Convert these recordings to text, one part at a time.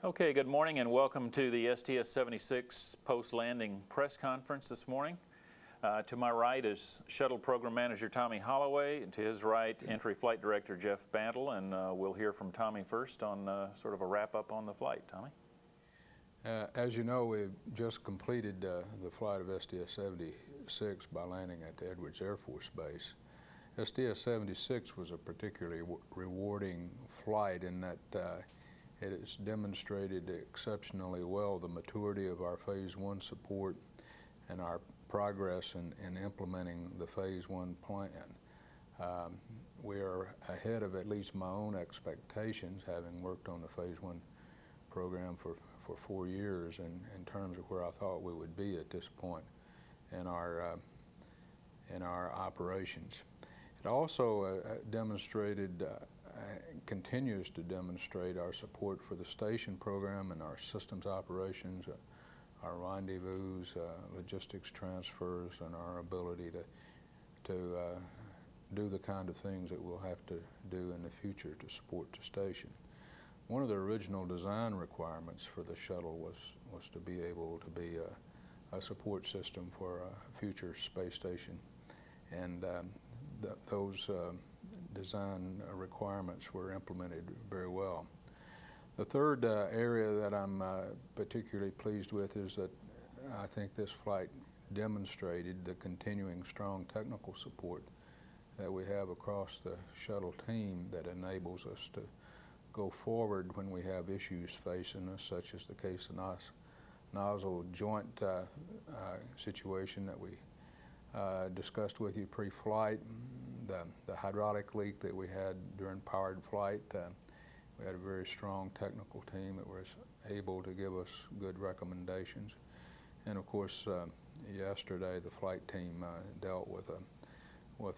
Okay, good morning and welcome to the STS-76 post-landing press conference this morning. To my right is Shuttle Program Manager Tommy Holloway, and to his right, Entry Flight Director Jeff Bantle, and we'll hear from Tommy first on sort of a wrap-up on the flight. Tommy? As you know, we've just completed the flight of STS-76 by landing at the Edwards Air Force Base. STS-76 was a particularly rewarding flight in that it has demonstrated exceptionally well the maturity of our Phase 1 support and our progress in implementing the Phase 1 plan. We are ahead of at least my own expectations, having worked on the Phase 1 program for 4 years in terms of where I thought we would be at this point in our operations. It also demonstrated, continues to demonstrate our support for the station program and our systems operations, our rendezvous, logistics transfers, and our ability to do the kind of things that we'll have to do in the future to support the station. One of the original design requirements for the shuttle was to be able to be a support system for a future space station, and those design requirements were implemented very well. The third area that I'm particularly pleased with is that I think this flight demonstrated the continuing strong technical support that we have across the shuttle team that enables us to go forward when we have issues facing us, such as the case of nozzle joint situation that we discussed with you pre-flight, the hydraulic leak that we had during powered flight. We had a very strong technical team that was able to give us good recommendations. And of course, yesterday the flight team dealt with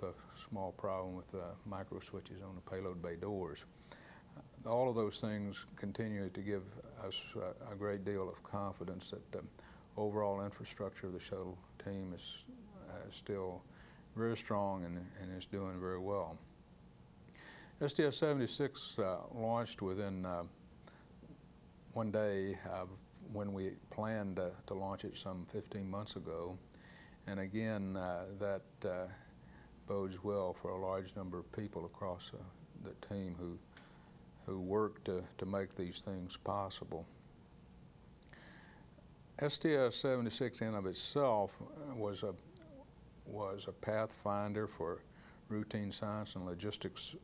a small problem with the micro switches on the payload bay doors. All of those things continue to give us a great deal of confidence that the overall infrastructure of the shuttle team is still very strong and is doing very well. STS-76 launched within 1 day when we planned to launch it some 15 months ago, and again that bodes well for a large number of people across the team who worked to make these things possible. STS-76 in of itself was a pathfinder for routine science and logistics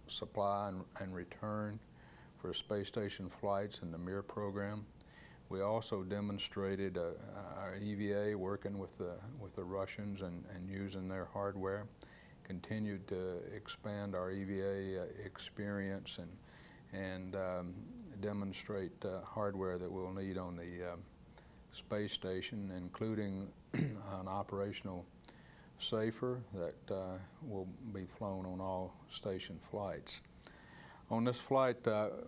supply and return for space station flights in the Mir program. We also demonstrated our EVA working with the Russians and using their hardware. Continued to expand our EVA experience and demonstrate hardware that we'll need on the space station, including an operational safer that will be flown on all station flights. On this flight,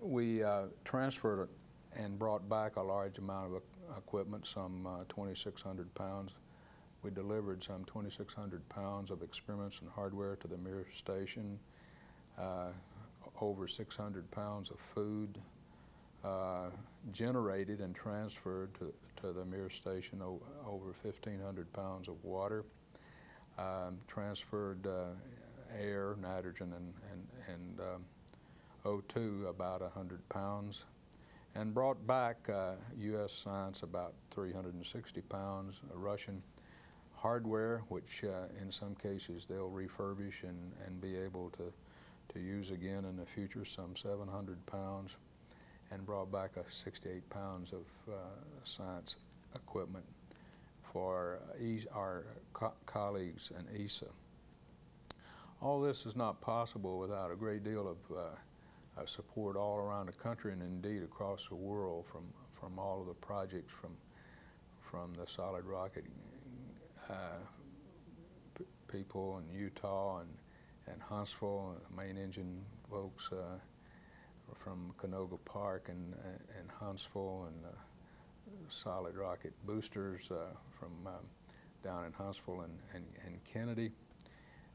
we transferred and brought back a large amount of equipment, some 2,600 pounds. We delivered some 2,600 pounds of experiments and hardware to the Mir station, over 600 pounds of food generated and transferred to the Mir station, over 1,500 pounds of water, transferred air, nitrogen, and O2, about 100 pounds, and brought back U.S. science, about 360 pounds, Russian hardware, which in some cases they'll refurbish and be able to use again in the future, some 700 pounds, and brought back 68 pounds of science equipment for our colleagues in ESA. All this is not possible without a great deal of support all around the country and indeed across the world from all of the projects from the solid rocket people in Utah and Huntsville, main engine folks from Canoga Park and Huntsville, and solid rocket boosters from down in Huntsville and Kennedy,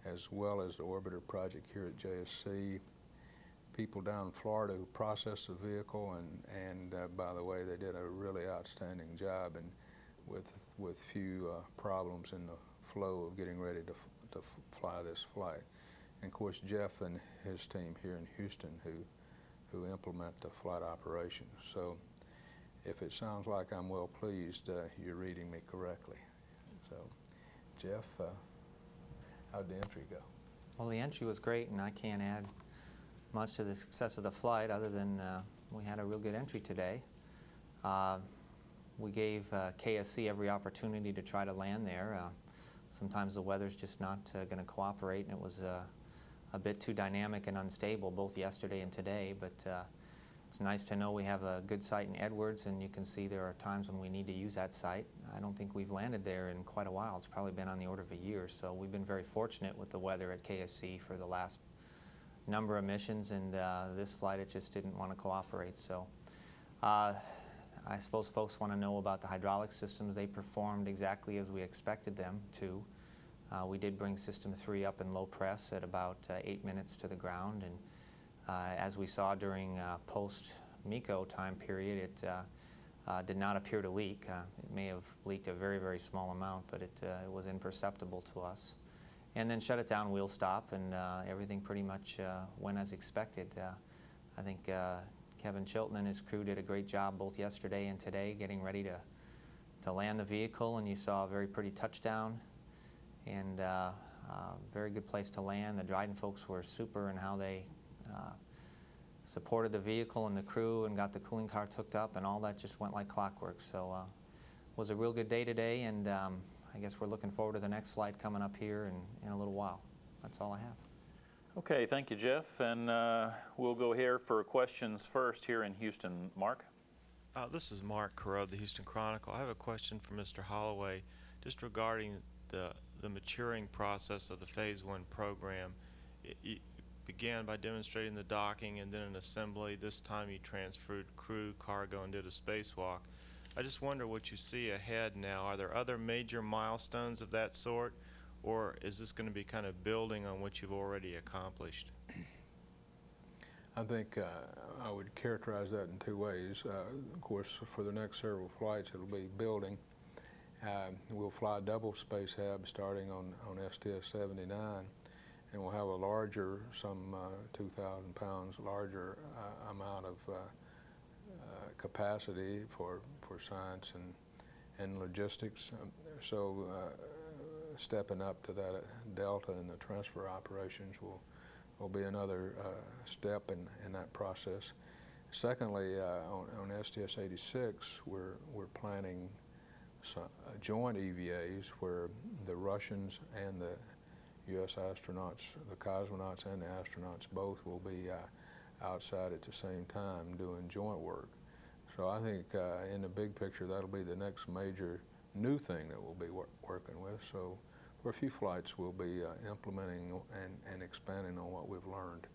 as well as the orbiter project here at JSC, people down in Florida who processed the vehicle, and by the way, they did a really outstanding job, and with few problems in the flow of getting ready to fly this flight. And of course, Jeff and his team here in Houston who implement the flight operations. So if it sounds like I'm well pleased, you're reading me correctly. So Jeff, how'd the entry go? Well, the entry was great, and I can't add much to the success of the flight other than we had a real good entry today. We gave KSC every opportunity to try to land there. Sometimes the weather's just not going to cooperate, and it was a bit too dynamic and unstable both yesterday and today, but it's nice to know we have a good site in Edwards, and you can see there are times when we need to use that site. I don't think we've landed there in quite a while. It's probably been on the order of a year, so we've been very fortunate with the weather at KSC for the last number of missions, and this flight it just didn't want to cooperate. So I suppose folks want to know about the hydraulic systems. They performed exactly as we expected them to. We did bring System 3 up in low press at about 8 minutes to the ground, and as we saw during post-MECO time period, it did not appear to leak. It may have leaked a very, very small amount, but it was imperceptible to us. And then shut it down, wheel stop, and everything pretty much went as expected. I think Kevin Chilton and his crew did a great job both yesterday and today getting ready to land the vehicle, and you saw a very pretty touchdown and very good place to land. The Dryden folks were super in how they supported the vehicle and the crew and got the cooling carts hooked up, and all that just went like clockwork. So it was a real good day today, and I guess we're looking forward to the next flight coming up here in a little while. That's all I have. Okay, thank you, Jeff. And we'll go here for questions first here in Houston. Mark? This is Mark Carruth of the Houston Chronicle. I have a question for Mr. Holloway just regarding the maturing process of the Phase 1 program. It began by demonstrating the docking and then an assembly. This time you transferred crew, cargo, and did a spacewalk. I just wonder what you see ahead now. Are there other major milestones of that sort, or is this going to be kind of building on what you've already accomplished? I think I would characterize that in two ways. Of course, for the next several flights, it'll be building. We'll fly double space hab starting on STS-79, and we'll have a larger, some 2,000 pounds larger amount of capacity for science and logistics. So stepping up to that delta in the transfer operations will be another step in that process. Secondly, on STS-76, we're planning joint EVAs where the Russians and the U.S. astronauts, the cosmonauts and the astronauts both will be outside at the same time doing joint work. So I think in the big picture, that'll be the next major new thing that we'll be working with. So for a few flights, we'll be implementing and expanding on what we've learned.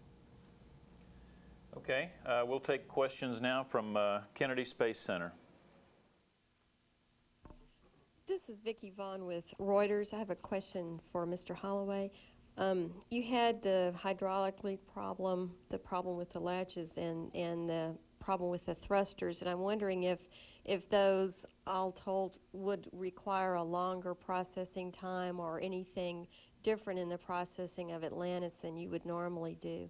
Okay, we'll take questions now from Kennedy Space Center. This is Vicki Vaughn with Reuters. I have a question for Mr. Holloway. You had the hydraulic leak problem, the problem with the latches, and the problem with the thrusters, and I'm wondering if those, all told, would require a longer processing time or anything different in the processing of Atlantis than you would normally do.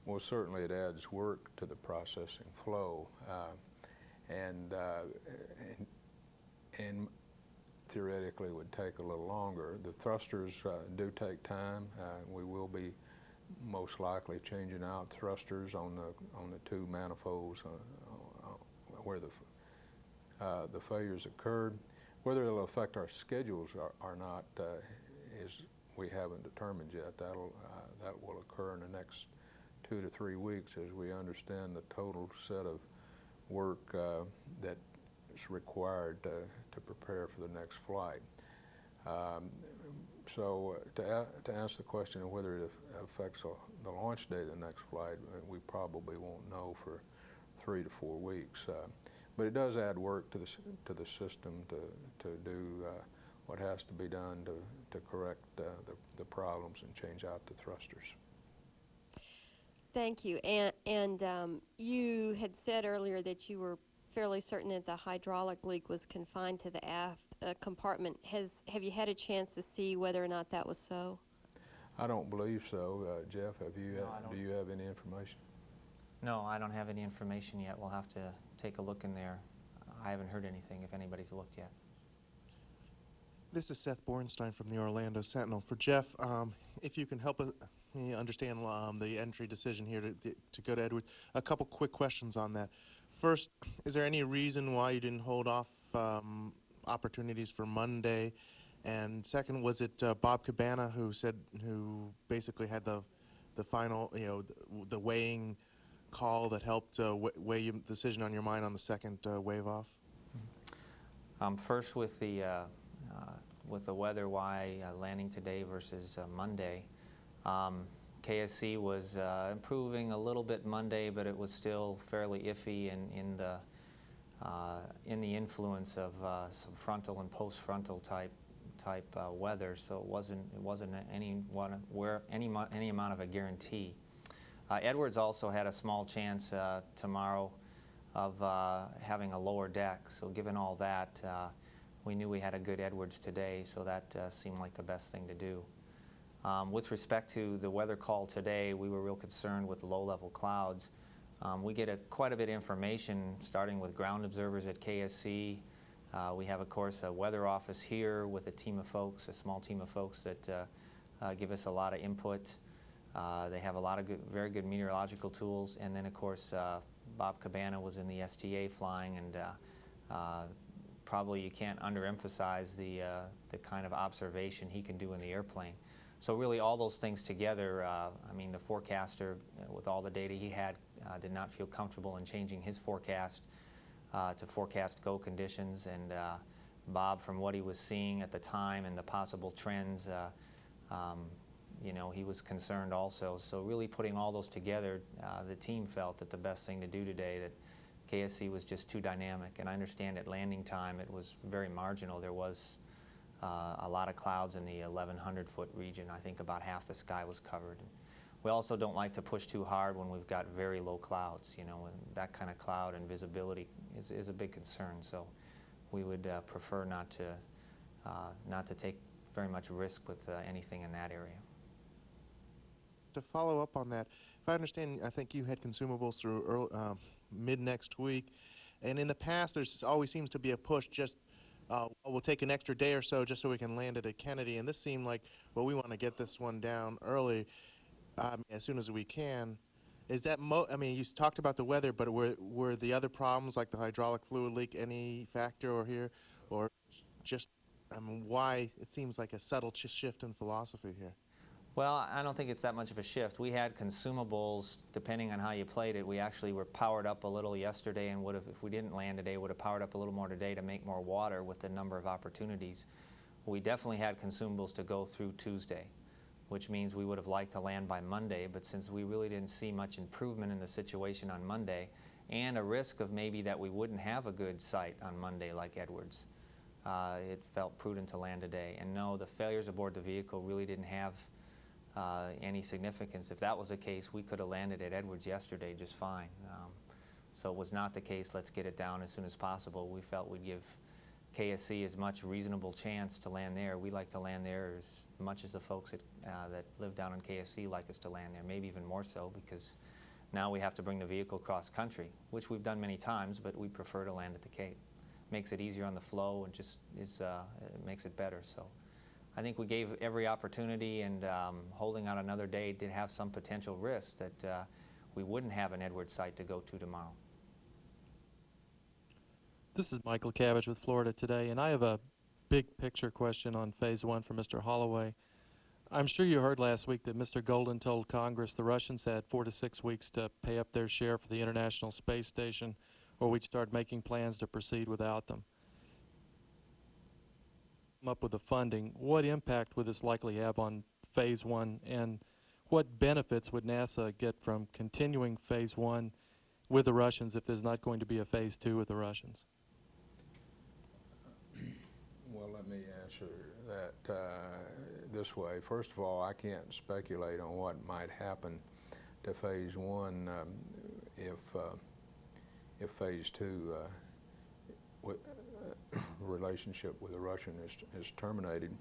Well, certainly it adds work to the processing flow, and theoretically would take a little longer. The thrusters do take time. We will be most likely changing out thrusters on the two manifolds where the failures occurred. Whether it'll affect our schedules or not is we haven't determined yet. That will occur in the next 2 to 3 weeks as we understand the total set of work that is required to prepare for the next flight. So to answer the question of whether it affects the launch day of the next flight, we probably won't know for 3 to 4 weeks. But it does add work to the system to do what has to be done to correct the problems and change out the thrusters. Thank you. And you had said earlier that you were fairly certain that the hydraulic leak was confined to the aft compartment. Have you had a chance to see whether or not that was so? I don't believe so. Jeff, have you? No, I don't. Do you have any information? No, I don't have any information yet. We'll have to take a look in there. I haven't heard anything if anybody's looked yet. This is Seth Bornstein from the Orlando Sentinel. For Jeff, if you can help me understand the entry decision here to go to Edwards, a couple quick questions on that. First, is there any reason why you didn't hold off opportunities for Monday? And second, was it Bob Cabana who basically had the final, the weighing call that helped weigh your decision on your mind on the second wave off? First, with the weather, why landing today versus Monday. KSC was improving a little bit Monday, but it was still fairly iffy in the influence of some frontal and post-frontal type weather. So it wasn't any amount of a guarantee. Edwards also had a small chance tomorrow of having a lower deck. So given all that, we knew we had a good Edwards today, so that seemed like the best thing to do. With respect to the weather call today, we were real concerned with low-level clouds. We get quite a bit of information, starting with ground observers at KSC. We have, of course, a weather office here with a team of folks, a small team of folks that give us a lot of input. They have a lot of very good meteorological tools, and then, of course, Bob Cabana was in the STA flying, and probably you can't underemphasize the kind of observation he can do in the airplane. So really all those things together, I mean, the forecaster, with all the data he had, did not feel comfortable in changing his forecast to forecast go conditions. And Bob, from what he was seeing at the time and the possible trends, he was concerned also. So really putting all those together, the team felt that the best thing to do today, that KSC was just too dynamic. And I understand at landing time it was very marginal. There was a lot of clouds in the 1,100-foot region. I think about half the sky was covered. We also don't like to push too hard when we've got very low clouds. And that kind of cloud and visibility is a big concern. So we would prefer not to take very much risk with anything in that area. To follow up on that, if I understand, I think you had consumables through mid next week, and in the past there's always seems to be a push just we'll take an extra day or so just so we can land it at Kennedy, and this seemed like, well, we want to get this one down early as soon as we can. Is that I mean, you talked about the weather, but were the other problems like the hydraulic fluid leak any factor or here, or just why it seems like a subtle shift in philosophy here? Well, I don't think it's that much of a shift. We had consumables, depending on how you played it. We actually were powered up a little yesterday, and would have, if we didn't land today, would have powered up a little more today to make more water with the number of opportunities. We definitely had consumables to go through Tuesday, which means we would have liked to land by Monday, but since we really didn't see much improvement in the situation on Monday, and a risk of maybe that we wouldn't have a good site on Monday like Edwards, it felt prudent to land today. And no, the failures aboard the vehicle really didn't have any significance. If that was the case, we could have landed at Edwards yesterday just fine. So it was not the case, let's get it down as soon as possible. We felt we'd give KSC as much reasonable chance to land there. We like to land there as much as the folks that live down in KSC like us to land there, maybe even more so, because now we have to bring the vehicle cross country, which we've done many times, but we prefer to land at the Cape. Makes it easier on the flow and just it makes it better. So I think we gave every opportunity, and holding out another day did have some potential risks that we wouldn't have an Edwards site to go to tomorrow. This is Michael Cabbage with Florida Today, and I have a big picture question on Phase 1 for Mr. Holloway. I'm sure you heard last week that Mr. Golden told Congress the Russians had 4 to 6 weeks to pay up their share for the International Space Station, or we'd start making plans to proceed without them. Up with the funding, what impact would this likely have on Phase 1, and what benefits would NASA get from continuing Phase 1 with the Russians if there's not going to be a Phase 2 with the Russians? Well, let me answer that this way. First of all, I can't speculate on what might happen to Phase 1 if Phase 2 relationship with the Russian is terminated.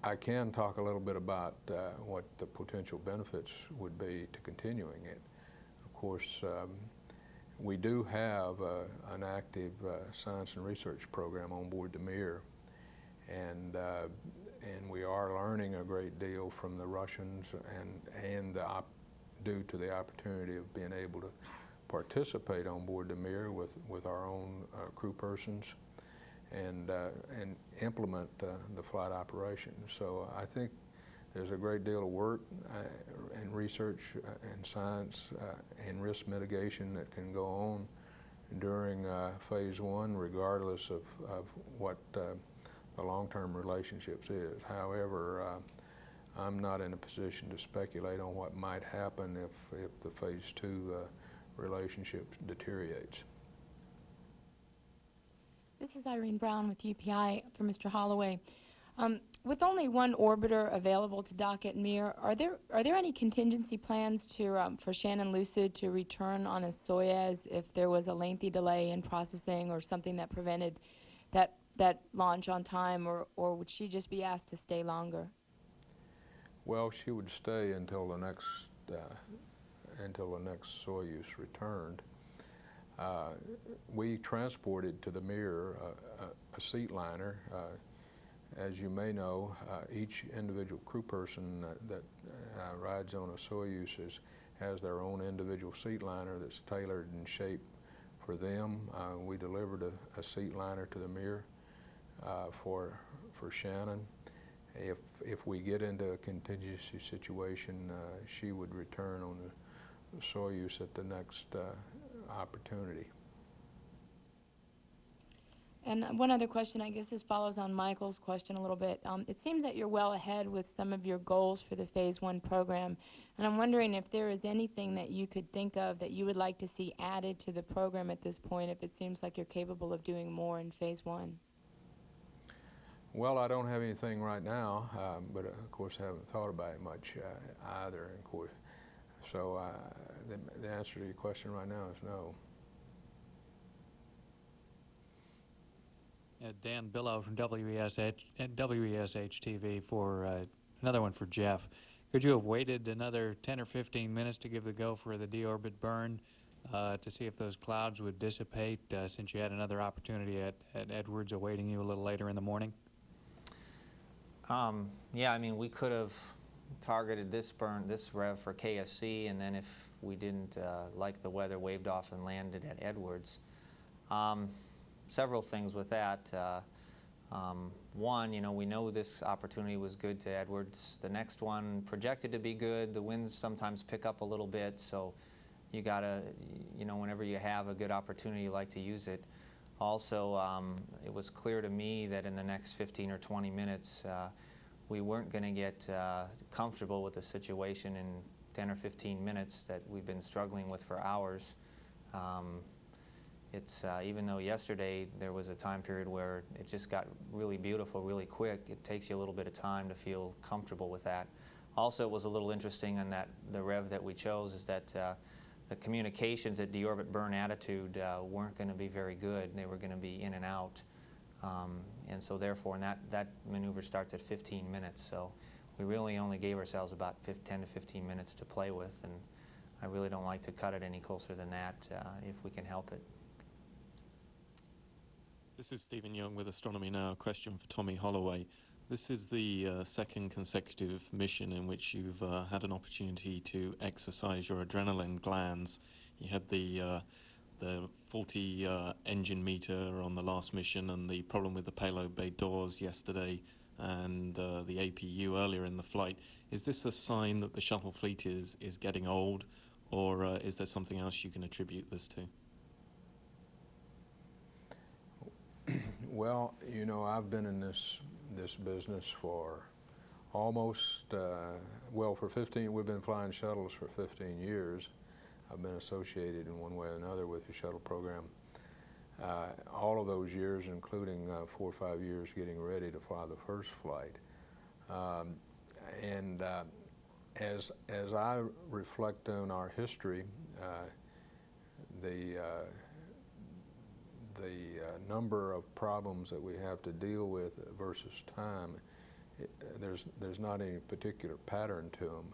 I can talk a little bit about what the potential benefits would be to continuing it. Of course, we do have an active science and research program on board the Mir, and we are learning a great deal from the Russians, and due to the opportunity of being able to participate on board the Mir with our own crew persons and implement the flight operations. So I think there's a great deal of work and research and science and risk mitigation that can go on during Phase 1, regardless of what the long-term relationships is. However, I'm not in a position to speculate on what might happen if the Phase 2 relationship deteriorates. This is Irene Brown with UPI for Mr. Holloway. With only one orbiter available to dock at Mir, are there any contingency plans for Shannon Lucid to return on a Soyuz if there was a lengthy delay in processing or something that prevented that launch on time, or would she just be asked to stay longer? Well, she would stay until the next Soyuz returned. We transported to the Mir a seat liner. As you may know, each individual crew person that rides on a Soyuz has their own individual seat liner that's tailored and shaped for them. We delivered a seat liner to the Mir for Shannon. If we get into a contingency situation, she would return on the Soyuz at the next opportunity. And one other question, I guess this follows on Michael's question a little bit. It seems that you're well ahead with some of your goals for the Phase 1 program, and I'm wondering if there is anything that you could think of that you would like to see added to the program at this point, if it seems like you're capable of doing more in Phase 1. Well, I don't have anything right now, but of course I haven't thought about it much either. Of course, so the answer to your question right now is no. Dan Billow from WESH-TV for another one for Jeff. Could you have waited another 10 or 15 minutes to give the go for the deorbit burn to see if those clouds would dissipate since you had another opportunity at Edwards awaiting you a little later in the morning? Yeah, I mean, we could have targeted this rev for KSC, and then if we didn't like the weather, waved off and landed at Edwards. Several things with that. One, we know this opportunity was good to Edwards. The next one projected to be good. The winds sometimes pick up a little bit, so you gotta, whenever you have a good opportunity, you like to use it. Also, it was clear to me that in the next 15 or 20 minutes, we weren't going to get comfortable with the situation in 10 or 15 minutes that we've been struggling with for hours. Even though yesterday there was a time period where it just got really beautiful really quick, it takes you a little bit of time to feel comfortable with that. Also, it was a little interesting in that the rev that we chose is that the communications at deorbit burn attitude weren't going to be very good. They were going to be in and out. And so therefore, that maneuver starts at 15 minutes. So we really only gave ourselves about 10 to 15 minutes to play with. And I really don't like to cut it any closer than that if we can help it. This is Stephen Young with Astronomy Now. A question for Tommy Holloway. This is the second consecutive mission in which you've had an opportunity to exercise your adrenaline glands. You had the faulty engine meter on the last mission and the problem with the payload bay doors yesterday and the APU earlier in the flight. Is this a sign that the shuttle fleet is getting old, or is there something else you can attribute this to? Well, I've been in this business for almost, we've been flying shuttles for 15 years. I've been associated in one way or another with the shuttle program. All of those years, including 4 or 5 years getting ready to fly the first flight. as I reflect on our history, the number of problems that we have to deal with versus time, there's not any particular pattern to them.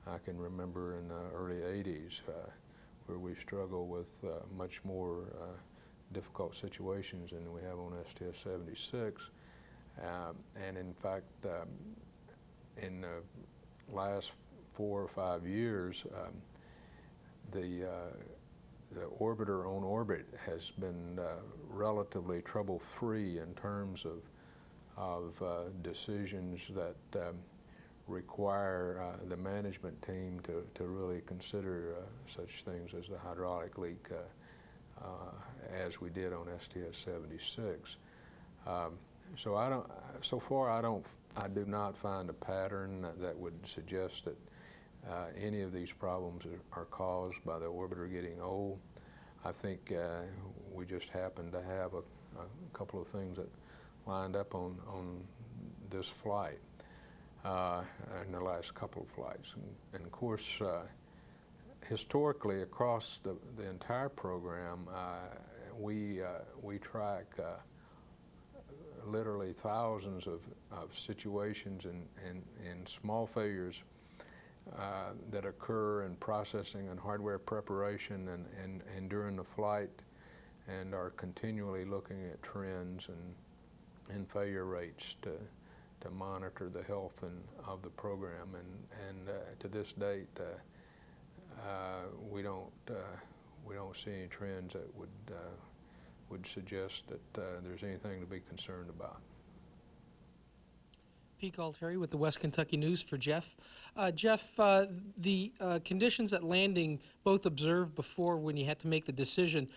I can remember in the early 80s where we struggle with much more difficult situations than we have on STS-76. And in fact, in the last 4 or 5 years, the orbiter on orbit has been relatively trouble-free in terms of decisions that require the management team to really consider such things as the hydraulic leak as we did on STS-76. So far I do not find a pattern that would suggest that any of these problems are caused by the orbiter getting old. I think we just happen to have a couple of things that lined up on this flight, in the last couple of flights. And of course, historically across the entire program, we track literally thousands of situations and small failures that occur in processing and hardware preparation and during the flight, and are continually looking at trends and failure rates to monitor the health of the program. And to this date, we don't see any trends that would suggest that there's anything to be concerned about. Pete Galtieri with the West Kentucky News for Jeff. Jeff, the conditions at landing, both observed before when you had to make the decision,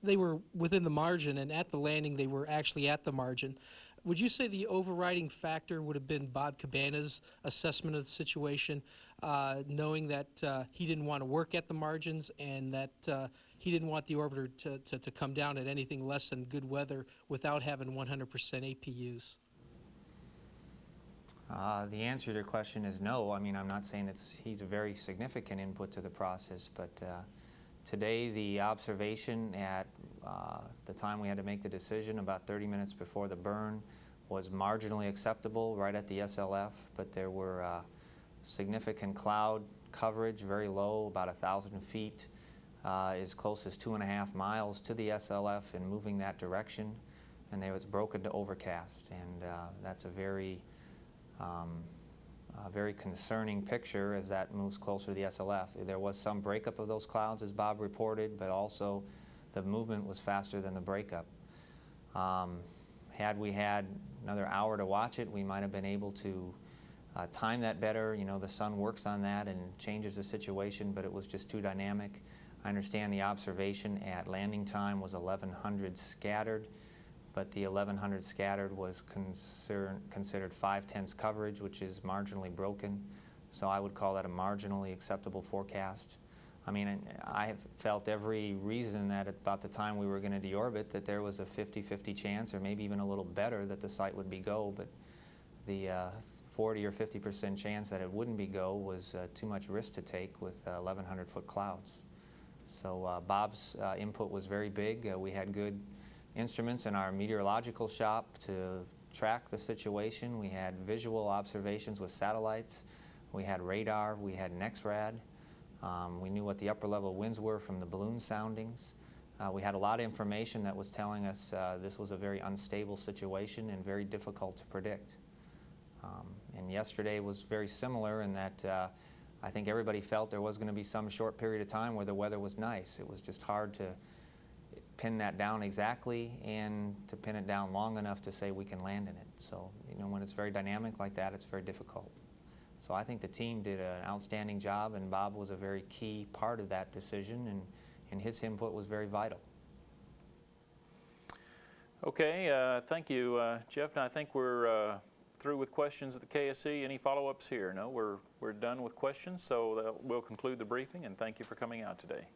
they were within the margin, and at the landing they were actually at the margin. Would you say the overriding factor would have been Bob Cabana's assessment of the situation, knowing that he didn't want to work at the margins and that he didn't want the orbiter to come down at anything less than good weather without having 100% APUs? The answer to your question is no. I mean, I'm not saying he's a very significant input to the process, but today the observation at the time we had to make the decision, about 30 minutes before the burn, was marginally acceptable right at the SLF, but there were significant cloud coverage, very low, about 1,000 feet, as close as 2.5 miles to the SLF and moving that direction, and there was broken to overcast, and that's a very concerning picture as that moves closer to the SLF. There was some breakup of those clouds, as Bob reported, but also the movement was faster than the breakup. Had we had another hour to watch it, we might have been able to time that better. You know, the sun works on that and changes the situation, but it was just too dynamic. I understand the observation at landing time was 1100 scattered, but the 1100 scattered was considered 5/10 coverage, which is marginally broken. So I would call that a marginally acceptable forecast. I mean, I have felt every reason that at about the time we were going to deorbit that there was a 50-50 chance, or maybe even a little better, that the site would be go, but the 40 or 50% chance that it wouldn't be go was too much risk to take with 1,100-foot clouds. So Bob's input was very big. We had good instruments in our meteorological shop to track the situation. We had visual observations with satellites. We had radar. We had NEXRAD. We knew what the upper level winds were from the balloon soundings. We had a lot of information that was telling us this was a very unstable situation and very difficult to predict. And yesterday was very similar in that I think everybody felt there was going to be some short period of time where the weather was nice. It was just hard to pin that down exactly and to pin it down long enough to say we can land in it. So, you know, when it's very dynamic like that, it's very difficult. So I think the team did an outstanding job, and Bob was a very key part of that decision, and his input was very vital. Okay, thank you, Jeff. And I think we're through with questions at the KSC. Any follow-ups here? No, we're done with questions, so we'll conclude the briefing, and thank you for coming out today.